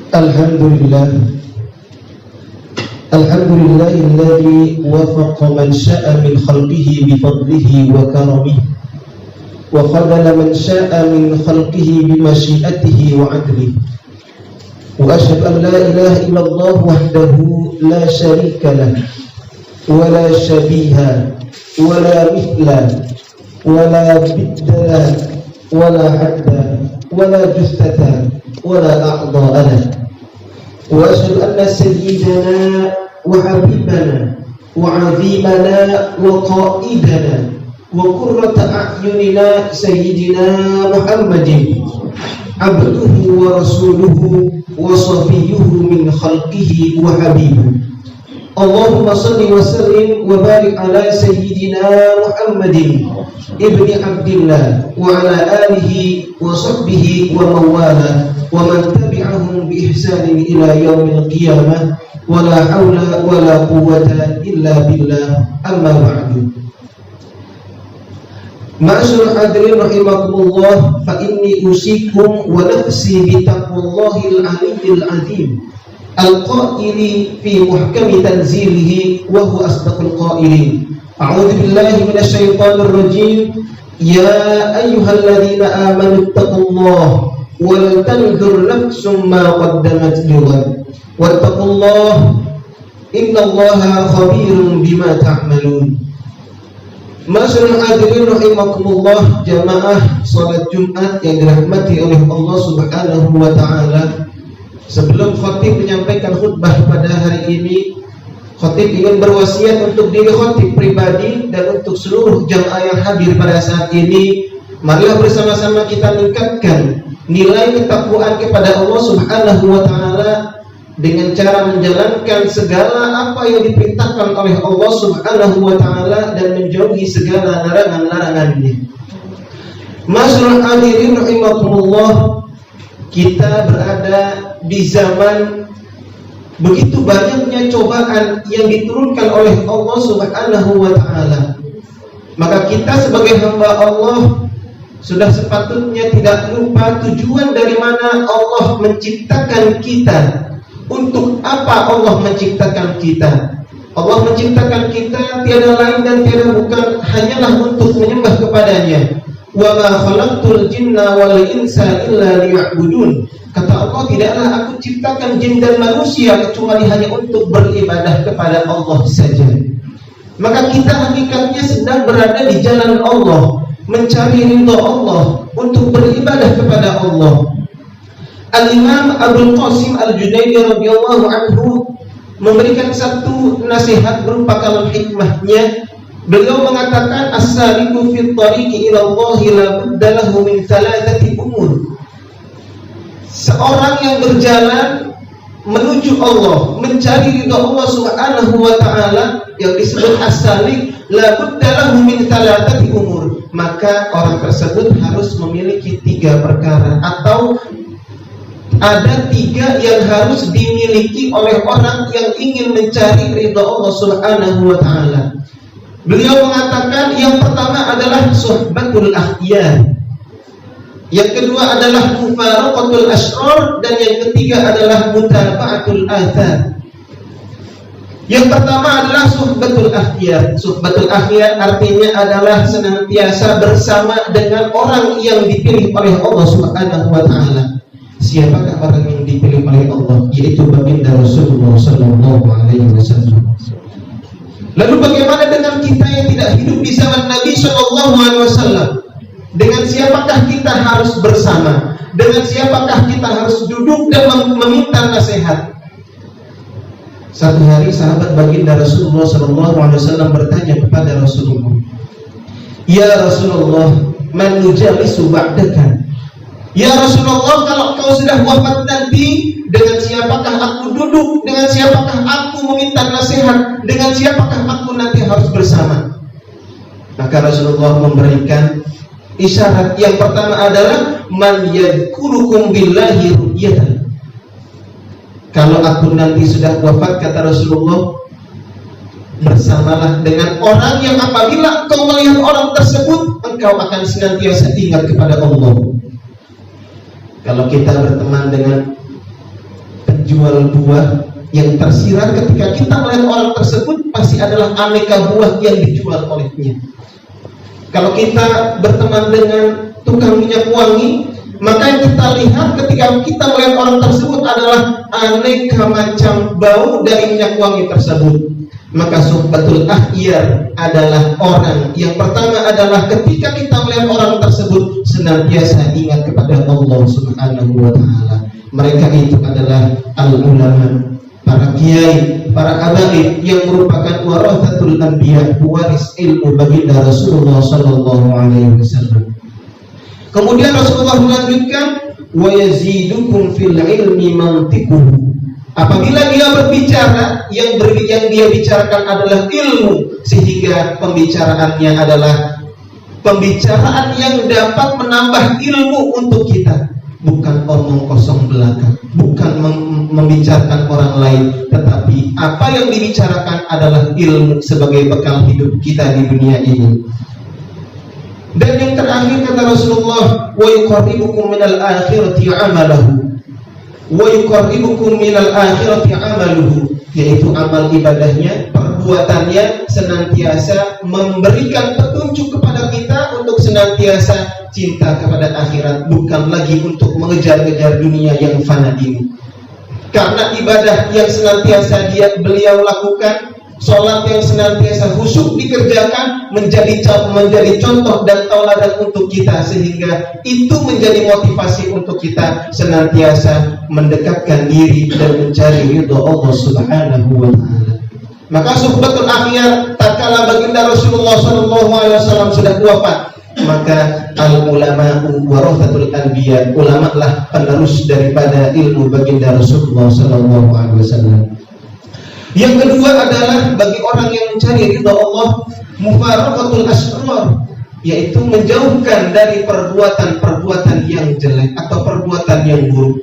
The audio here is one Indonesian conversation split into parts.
Alhamdulillah alladzi wafaqa man syaa min khalqihi bi fadlihi wa karamihi wa qadala man syaa min khalqihi bi masyiatihi wa adlihi wa asyhadu an la ilaha illallah wahdahu la syarika lahu wa la syabiha wa la mithla wa la bidda wa la hadda wa la justata wa la a'dha'a lahu. وأشهد أن سيدنا وحبيبنا وعظيمنا وقائدنا وقرة أعيننا سيدنا محمد عبده ورسوله وصفيه من خلقه وحبيبه. اللهم صل وسلم وبارك على سيدنا محمد ابن عبد الله وعلى آله وصحبه ومن والاه ومن تبعهم بإحسان إلى يوم القيامة ولا حول ولا قوة إلا بالله. أما بعد. معاشر الحاضرين رحمكم الله، فإني أوصيكم ونفسي بتقوى الله العلي العظيم القائل في محكم تنزيله وهو أصدق القائلين. أعوذ بالله من الشيطان الرجيم. يا أيها الذين آمنوا اتقوا الله ولتنظر نفس ما قدمت لغد واتقوا الله إن الله خبير بما تعملون. Masyaallah hadirin rahimakumullah, jamaah salat Jumat yang dirahmati oleh Allah Subhanahu wa taala. Sebelum khatib menyampaikan khutbah pada hari ini, khatib ingin berwasiat untuk diri khatib pribadi dan untuk seluruh jamaah yang hadir pada saat ini. Marilah bersama-sama kita meningkatkan nilai ketakwaan kepada Allah Subhanahu wa taala dengan cara menjalankan segala apa yang diperintahkan oleh Allah Subhanahu wa taala dan menjauhi segala larangan-larangannya. Masyaallah hadirin rahimakumullah, kita berada di zaman begitu banyaknya cobaan yang diturunkan oleh Allah Subhanahu wa taala. Maka kita sebagai hamba Allah sudah sepatutnya tidak lupa tujuan dari mana Allah menciptakan kita. Untuk apa Allah menciptakan kita? Allah menciptakan kita tiada lain dan tiada bukan hanyalah untuk menyembah kepadanya. Wa ma khalaqtul jinna wal insa illa liya'budun. Kata Allah, tidaklah aku ciptakan jin dan manusia kecuali hanya untuk beribadah kepada Allah saja. Maka kita hakikatnya sedang berada di jalan Allah, mencari ridha Allah, untuk beribadah kepada Allah. Al-Imam Abdul Qasim Al-Junaidi radhiyallahu anhu memberikan satu nasihat berupa kalam hikmahnya. Beliau mengatakan, as-saliku fi tariqi ila Allah la budda lahu min thalathati umur. Seorang yang berjalan menuju Allah, mencari ridha Allah Subhanahu wa taala, yang disebut as-salik, la budda lahu min thalathati umur. Maka orang tersebut harus memiliki 3 perkara, atau ada 3 yang harus dimiliki oleh orang yang ingin mencari ridha Allah Subhanahu wa taala. Beliau mengatakan yang pertama adalah suhbatul akhyar, yang kedua adalah mufaraqatul asyrar, dan yang ketiga adalah mutaba'atul athar. Yang pertama adalah suhbatul akhyar. Suhbatul akhyar artinya adalah senantiasa bersama dengan orang yang dipilih oleh Allah Subhanahu wa taala. Siapakah orang yang dipilih oleh Allah? Yaitu baginda Rasulullah sallallahu alaihi wasallam. Lalu bagaimana dengan kita yang tidak hidup di zaman Nabi sallallahu alaihi wasallam? Dengan siapakah kita harus bersama? Dengan siapakah kita harus duduk dan meminta nasihat? Satu hari sahabat baginda Rasulullah sallallahu alaihi wasallam bertanya kepada Rasulullah, "Ya Rasulullah, man nujalisu ba'daka?" Ya Rasulullah, kalau kau sudah wafat nanti, dengan siapakah aku duduk? Dengan siapakah aku meminta nasihat? Dengan siapakah aku nanti harus bersama? Maka Rasulullah memberikan isyarat. Yang pertama adalah man yadhkurukum billahi ru'yatan. Kalau aku nanti sudah wafat, kata Rasulullah, bersamalah dengan orang yang apabila kau melihat orang tersebut, engkau akan senantiasa ingat kepada Allah. Kalau kita berteman dengan penjual buah yang tersirat ketika kita melihat orang tersebut pasti adalah aneka buah yang dijual olehnya. Kalau kita berteman dengan tukang minyak wangi, maka yang kita lihat ketika kita melihat orang tersebut adalah aneka macam bau dari minyak wangi tersebut. Maka suhbatul akhyar adalah orang yang pertama adalah ketika kita melihat orang tersebut senantiasa ingat kepada Allah Subhanahu wa taala. Mereka itu adalah al-ulama, para kiai, para habaib yang merupakan warathatul anbiya, pewaris ilmu baginda Rasulullah sallallahu alaihi wasallam. Kemudian Rasulullah melanjutkan, wa yazidukum fil ilmi mantiquhu. Apabila dia berbicara, yang dia bicarakan adalah ilmu, sehingga pembicaraannya adalah pembicaraan yang dapat menambah ilmu untuk kita, bukan omong kosong belaka, bukan membicarakan orang lain, tetapi apa yang dibicarakan adalah ilmu sebagai bekal hidup kita di dunia ini. Dan yang terakhir kata Rasulullah, wa yuqarribukum minal akhirati amalahu, wa yuqarribukum minal akhirati amaluhu, yaitu amal ibadahnya, perbuatannya senantiasa memberikan petunjuk kepada kita untuk senantiasa cinta kepada akhirat, bukan lagi untuk mengejar-ngejar dunia yang fana ini. Karena ibadah yang senantiasa beliau lakukan, sholat yang senantiasa khusyuk dikerjakan, menjadi contoh dan tauladan untuk kita, sehingga itu menjadi motivasi untuk kita senantiasa mendekatkan diri dan mencari ridha Allah Subhanahu wa taala. Maka suhbatul akhyar tatkala baginda Rasulullah sallallahu alaihi wasallam sudah wafat, maka al-ulama warathatul anbiya, ulama lah penerus daripada ilmu baginda Rasulullah sallallahu alaihi wasallam. Yang kedua adalah bagi orang yang mencari ridha Allah, mufaraqatul asrar, yaitu menjauhkan dari perbuatan-perbuatan yang jelek atau perbuatan yang buruk.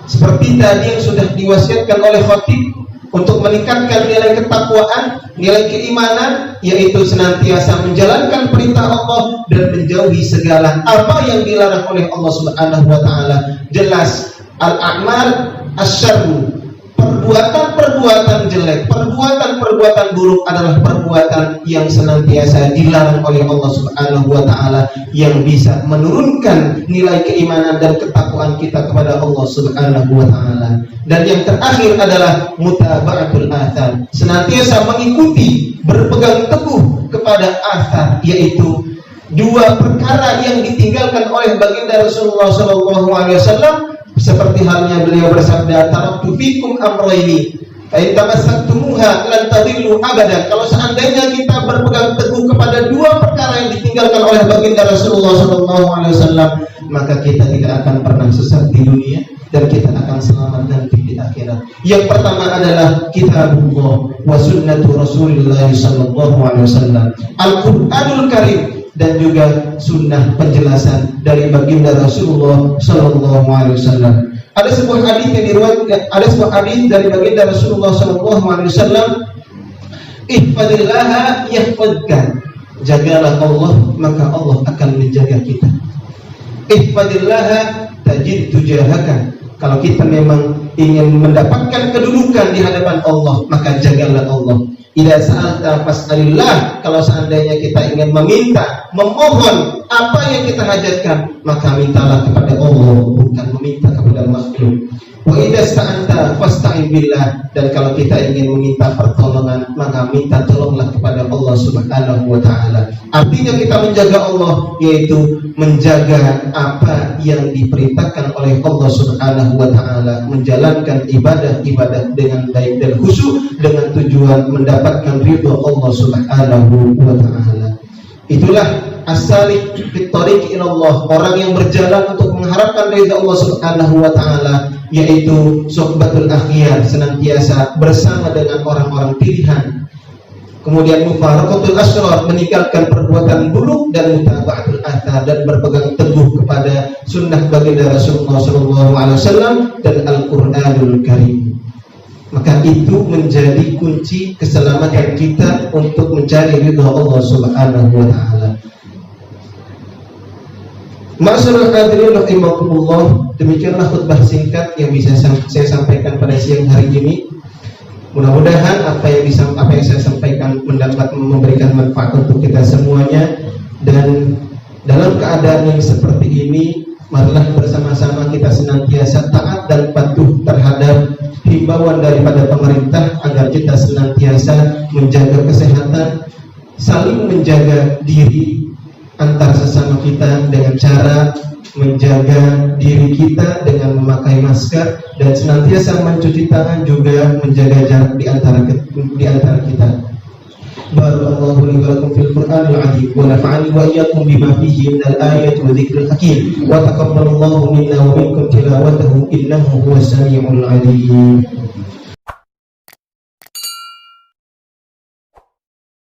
Seperti tadi yang sudah diwasiatkan oleh khatib untuk meningkatkan nilai ketakwaan, nilai keimanan, yaitu senantiasa menjalankan perintah Allah dan menjauhi segala apa yang dilarang oleh Allah Subhanahu wa taala. Jelas al-a'mal asyarru, perbuatan-perbuatan jelek, perbuatan-perbuatan buruk adalah perbuatan yang senantiasa dilarang oleh Allah Subhanahu wa taala, yang bisa menurunkan nilai keimanan dan ketakwaan kita kepada Allah Subhanahu wa taala. Dan yang terakhir adalah mutaba'atul athar, senantiasa mengikuti, berpegang teguh kepada athar, yaitu dua perkara yang ditinggalkan oleh baginda Rasulullah sallallahu alaihi wasallam. Seperti halnya beliau bersabda, taraktu fikum amrayni fa in tamassakumuha lan tadillu abadan. Kalau seandainya kita berpegang teguh kepada dua perkara yang ditinggalkan oleh baginda Rasulullah sallallahu alaihi wasallam, maka kita tidak akan pernah sesat di dunia dan kita akan selamat nanti di akhirat. Yang pertama adalah kitabullah wa sunnatu Rasulillah sallallahu alaihi wasallam, Al-Qur'anul Karim, dan juga sunnah penjelasan dari baginda Rasulullah sallallahu alaihi wasallam. Ada sebuah hadis yang diriwayatkan, ada sebuah hadis dari baginda Rasulullah sallallahu alaihi wasallam, ihfadillaha yahfadka, jagalah Allah maka Allah akan menjaga kita. Ihfadillaha tajid tujahaka, kalau kita memang ingin mendapatkan kedudukan di hadapan Allah, maka jagalah Allah. Idza sa'alta fas'alillah, kalau seandainya kita ingin meminta, memohon apa yang kita hajatkan, maka mintalah kepada Allah, bukan meminta kepada makhluk. Wa idza sta'anta fasta'in billah, dan kalau kita ingin meminta pertolongan, maka minta tolonglah kepada Allah Subhanahu wa taala. Artinya kita menjaga Allah, yaitu menjaga apa yang diperintahkan oleh Allah Subhanahu wa taala, menjalankan ibadah-ibadah dengan baik dan khusyuk dengan tujuan mendapatkan ridha Allah Subhanahu wa taala. Itulah as-salik fit thariq ila Allah, orang yang berjalan untuk mengharapkan ridha Allah Subhanahu wa taala, yaitu suhbatul akhyar, senantiasa bersama dengan orang-orang pilihan. Kemudian mufaraqatul asrar, meninggalkan perbuatan buruk, dan mutaba'atul athar, dan berpegang teguh kepada sunnah baginda Rasulullah sallallahu alaihi wasallam dan Al-Qur'anul Karim. Maka itu menjadi kunci keselamatan kita untuk mencari ridha Allah Subhanahu wa taala. Ma'asyiral hadirin rahimakumullah, demikianlah khutbah singkat yang bisa saya sampaikan pada siang hari ini. Mudah-mudahan apa yang saya sampaikan memberikan manfaat untuk kita semuanya. Dan dalam keadaan yang seperti ini, marilah bersama-sama kita senantiasa taat dan patuh terhadap himbauan daripada pemerintah agar kita senantiasa menjaga kesehatan, saling menjaga diri antar sesama kita dengan cara menjaga diri kita dengan memakai masker dan senantiasa mencuci tangan, juga menjaga jarak di antara kita. Barakallahu li wa lakum fil Qur'anil 'azim wa nafa'ani wa iyyakum bima fihi minal ayati wa dzikril hakim wa taqabbalallahu minna wa minkum tilawatahu innahu huwas samiul 'alim.